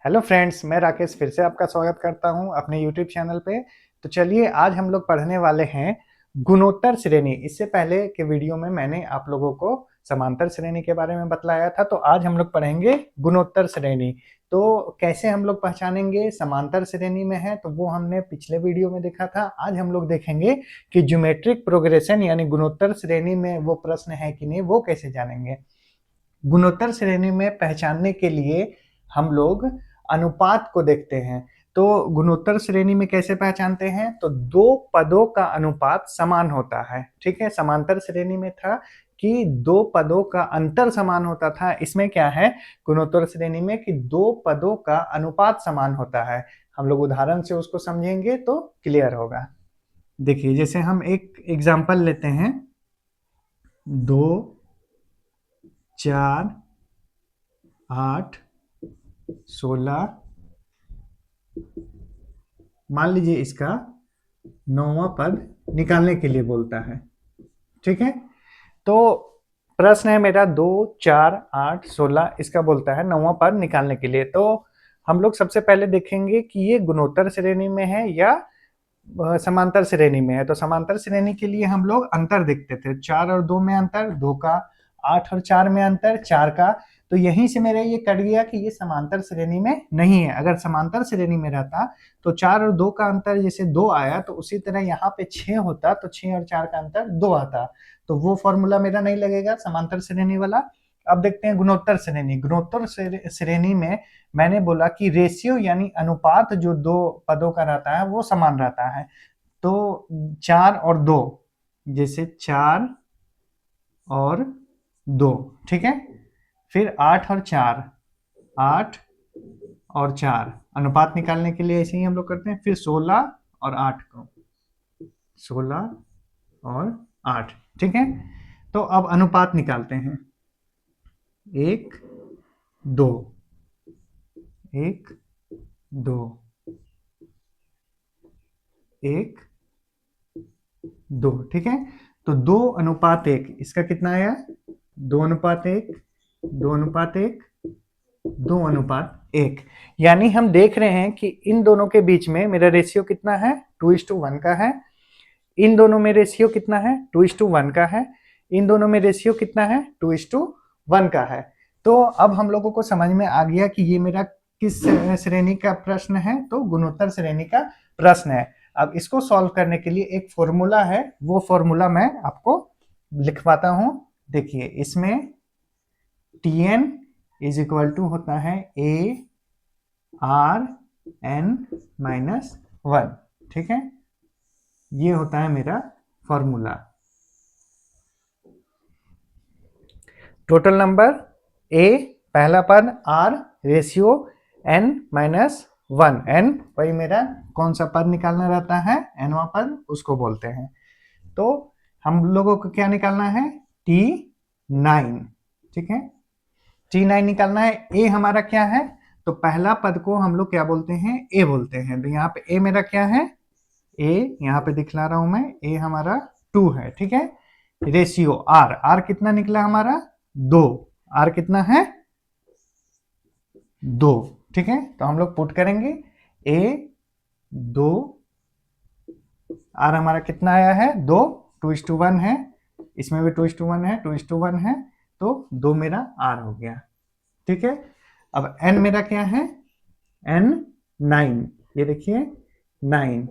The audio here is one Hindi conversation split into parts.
हेलो फ्रेंड्स, मैं राकेश फिर से आपका स्वागत करता हूं अपने यूट्यूब चैनल पे। तो चलिए आज हम लोग पढ़ने वाले हैं गुणोत्तर श्रेणी। इससे पहले के वीडियो में मैंने आप लोगों को समांतर श्रेणी के बारे में बतलाया था, तो आज हम लोग पढ़ेंगे गुणोत्तर श्रेणी। तो कैसे हम लोग पहचानेंगे समांतर श्रेणी में है, तो वो हमने पिछले वीडियो में देखा था। आज हम लोग देखेंगे कि ज्योमेट्रिक प्रोग्रेशन यानी गुणोत्तर श्रेणी में वो प्रश्न है कि नहीं, वो कैसे जानेंगे। गुणोत्तर श्रेणी में पहचानने के लिए हम लोग अनुपात को देखते हैं। तो गुणोत्तर श्रेणी में कैसे पहचानते हैं, तो दो पदों का अनुपात समान होता है। ठीक है, समांतर श्रेणी में था कि दो पदों का अंतर समान होता था। इसमें क्या है, गुणोत्तर श्रेणी में कि दो पदों का अनुपात समान होता है। हम लोग उदाहरण से उसको समझेंगे तो क्लियर होगा। देखिए, जैसे हम एक एग्जांपल लेते हैं, 2 4 8 16। मान लीजिए इसका 9वां पद निकालने के लिए बोलता है। ठीक है, तो प्रश्न है मेरा 2 4 8 16, इसका बोलता है 9वां पद निकालने के लिए। तो हम लोग सबसे पहले देखेंगे कि ये गुणोत्तर श्रेणी में है या समांतर श्रेणी में है। तो समांतर श्रेणी के लिए हम लोग अंतर देखते थे, 4 और 2 में अंतर 2 का, 8 और 4 में अंतर 4 का। तो यहीं से मेरा ये कट गया कि ये समांतर श्रेणी में नहीं है। अगर समांतर श्रेणी में रहता तो 4 और 2 का अंतर जैसे 2 आया, तो उसी तरह यहाँ पे 6 होता तो 6 और 4 का अंतर 2 आता। तो वो फॉर्मूला मेरा नहीं लगेगा समांतर श्रेणी वाला। अब देखते हैं गुणोत्तर श्रेणी। गुणोत्तर श्रेणी में मैंने बोला कि रेशियो यानी अनुपात जो दो पदों का रहता है वो समान रहता है। तो 4 और 2, जैसे 4 और 2, ठीक है। फिर 8 और 4, 8 और 4 अनुपात निकालने के लिए ऐसे ही हम लोग करते हैं। फिर 16 और 8 को, 16 और 8, ठीक है। तो अब अनुपात निकालते हैं, 1 2, 1 2, 1 2, ठीक है। तो 2:1, इसका कितना आया, 2:1, 2:1, 2:1। यानी हम देख रहे हैं कि इन दोनों के बीच में मेरा रेशियो कितना है, 2:1 का है। इन दोनों में रेशियो कितना है, 2:1 का है। इन दोनों में रेशियो कितना है, 2:1 का है। तो अब हम लोगों को समझ में आ गया कि ये मेरा किस श्रेणी का प्रश्न है, तो गुणोत्तर श्रेणी का प्रश्न है। अब इसको सॉल्व करने के लिए एक फॉर्मूला है, वो फॉर्मूला मैं आपको लिखवाता हूं। देखिए, इसमें Tn इज इक्वल टू होता है ARn-1, ठीक है। ये होता है मेरा फॉर्मूला। टोटल नंबर A पहला पद, R रेशियो n-1, n वही मेरा कौन सा पद निकालना रहता है, nवां पद, उसको बोलते हैं। तो हम लोगों को क्या निकालना है, T9, ठीक है। T9 निकालना है। A हमारा क्या है, तो पहला पद को हम लोग क्या बोलते हैं, A बोलते हैं। तो यहाँ पे A मेरा क्या है, A यहाँ पे दिखला रहा हूं मैं, A हमारा 2 है, ठीक है। रेशियो R, R कितना निकला हमारा, 2, R कितना है, 2, ठीक है। तो हम लोग पुट करेंगे, A 2, R हमारा कितना आया है, 2, 2:1 है। इसमें भी 2:1 है, 2:1 है, तो 2 मेरा R हो गया, ठीक है। अब n मेरा क्या है, n 9, ये देखिए 9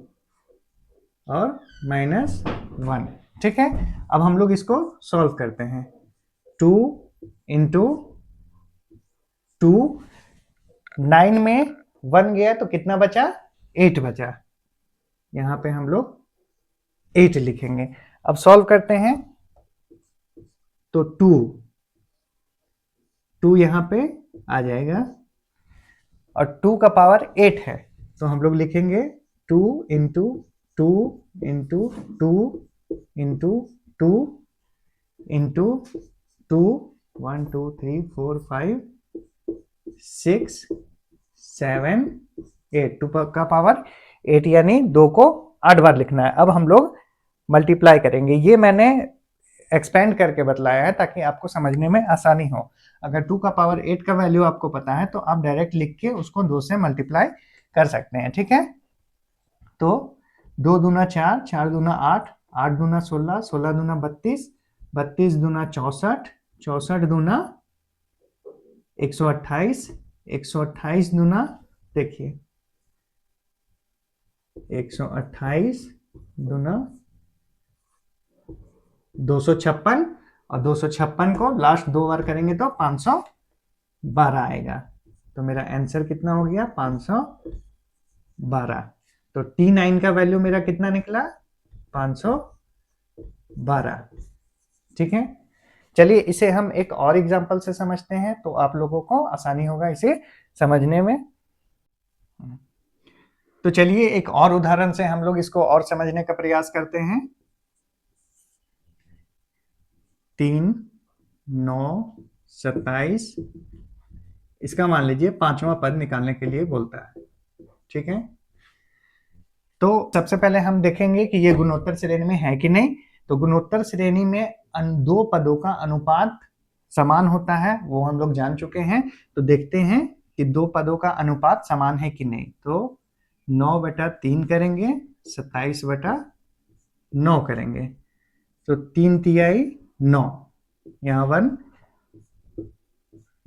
और -1, ठीक है। अब हम लोग इसको सॉल्व करते हैं। 2 इंटू 2, 9 में 1 गया तो कितना बचा, 8 बचा। यहां पे हम लोग 8 लिखेंगे। अब सॉल्व करते हैं, तो 2 यहां पे आ जाएगा और 2 का पावर 8 है, तो हम लोग लिखेंगे 2 इंटू 2 इंटू 2 इंटू 2 इंटू 2, 1 2 3 4 5 6 7 8, 2 का पावर 8, यानी 2 को 8 बार लिखना है। अब हम लोग मल्टीप्लाई करेंगे। ये मैंने एक्सपेंड करके बतलाया है ताकि आपको समझने में आसानी हो। अगर 2 का पावर 8 का वैल्यू आपको पता है तो आप डायरेक्ट लिख के उसको 2 से मल्टीप्लाई कर सकते हैं, ठीक है। तो 2 दूना 4, 4 दूना 8, 8 दूना 16, 16 दूना 32, 32 दूना 64, 64 दूना 128, 128 दूना देखिए 128 दूना 256, और 256 को लास्ट 2 बार करेंगे तो 512 आएगा। तो मेरा आंसर कितना हो गया 512। तो T9 का वैल्यू मेरा कितना निकला 512, ठीक है। चलिए इसे हम एक और एग्जांपल से समझते हैं तो आप लोगों को आसानी होगा इसे समझने में। तो चलिए एक और उदाहरण से हम लोग इसको और समझने का प्रयास करते हैं। 3, 9, 27, इसका मान लीजिए 5वां पद निकालने के लिए बोलता है, ठीक है। तो सबसे पहले हम देखेंगे कि ये गुणोत्तर श्रेणी में है कि नहीं। तो गुणोत्तर श्रेणी में दो पदों का अनुपात समान होता है, वो हम लोग जान चुके हैं। तो देखते हैं कि दो पदों का अनुपात समान है कि नहीं। तो 9/3 करेंगे, 27/9 करेंगे। तो 3 तिहाई 9, यहाँ 1,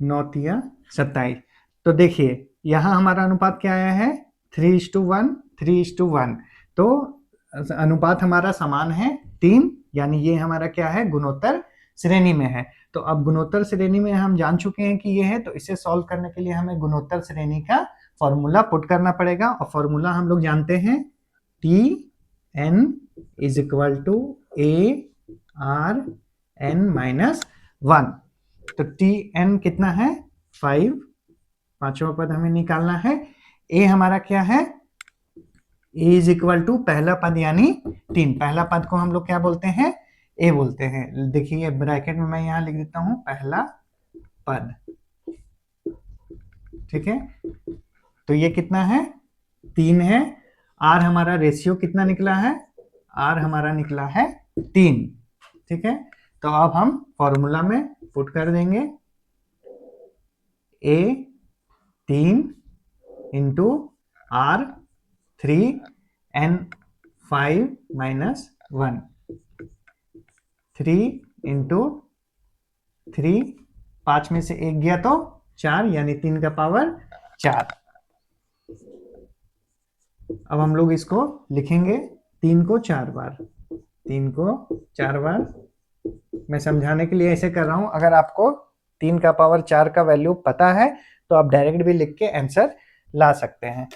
9 तिया 27। तो देखिए यहाँ हमारा अनुपात क्या आया है 3:1, 3:1। तो अनुपात हमारा समान है 3, यानी ये हमारा क्या है गुणोत्तर श्रेणी में है। तो अब गुणोत्तर श्रेणी में हम जान चुके हैं कि ये है, तो इसे सॉल्व करने के लिए हमें गुणोत्तर श्रेणी का फॉर्मूला पुट करना पड़ेगा। और फॉर्मूला हम लोग जानते हैं Tn = ARn-1। तो Tn कितना है 5, पांचवा पद हमें निकालना है। A हमारा क्या है, A = पहला पद यानी 3। पहला पद को हम लोग क्या बोलते हैं A बोलते हैं। देखिए ब्रैकेट में मैं यहाँ लिख देता हूं पहला पद, ठीक है। तो ये कितना है 3 है। R हमारा रेशियो कितना निकला है, R हमारा निकला है 3, ठीक है। तो अब हम फॉर्मूला में पुट कर देंगे A 3 into R 3 N 5 - 1, 3 into 3, 5 में से 1 गया तो 4, यानी 3 का पावर 4। अब हम लोग इसको लिखेंगे 3 को 4 बार, 3 को 4 बार। मैं समझाने के लिए ऐसे कर रहा हूं। अगर आपको 3 का पावर 4 का वैल्यू पता है तो आप डायरेक्ट भी लिख के आंसर ला सकते हैं।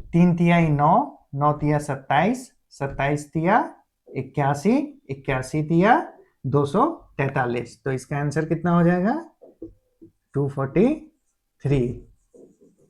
3 तिहाई 9, 9 तिया 27, 27 तिया 81, 81 तिया 243। तो इसका आंसर कितना हो जाएगा 243।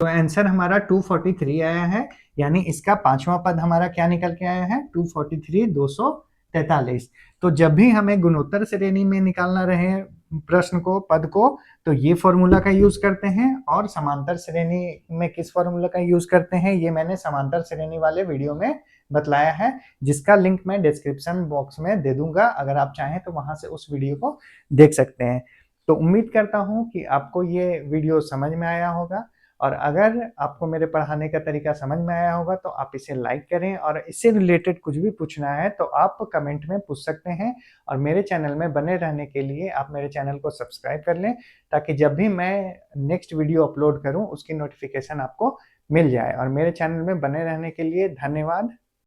तो आंसर हमारा 243 आया है, यानी इसका पांचवा पद हमारा क्या निकल के आया है 243, 243। तो जब भी हमें गुणोत्तर श्रेणी में निकालना रहे प्रश्न को, पद को, तो ये फॉर्मूला का यूज करते हैं। और समांतर श्रेणी में किस फॉर्मूला का यूज करते हैं ये मैंने समांतर श्रेणी वाले वीडियो में बतलाया है, जिसका लिंक मैं डिस्क्रिप्शन बॉक्स में दे दूंगा। अगर आप चाहें तो वहां से उस वीडियो को देख सकते हैं। तो उम्मीद करता हूं कि आपको ये वीडियो समझ में आया होगा, और अगर आपको मेरे पढ़ाने का तरीका समझ में आया होगा तो आप इसे लाइक करें, और इससे रिलेटेड कुछ भी पूछना है तो आप कमेंट में पूछ सकते हैं। और मेरे चैनल में बने रहने के लिए आप मेरे चैनल को सब्सक्राइब कर लें, ताकि जब भी मैं नेक्स्ट वीडियो अपलोड करूं उसकी नोटिफिकेशन आपको मिल जाए। और मेरे चैनल में बने रहने के लिए धन्यवाद।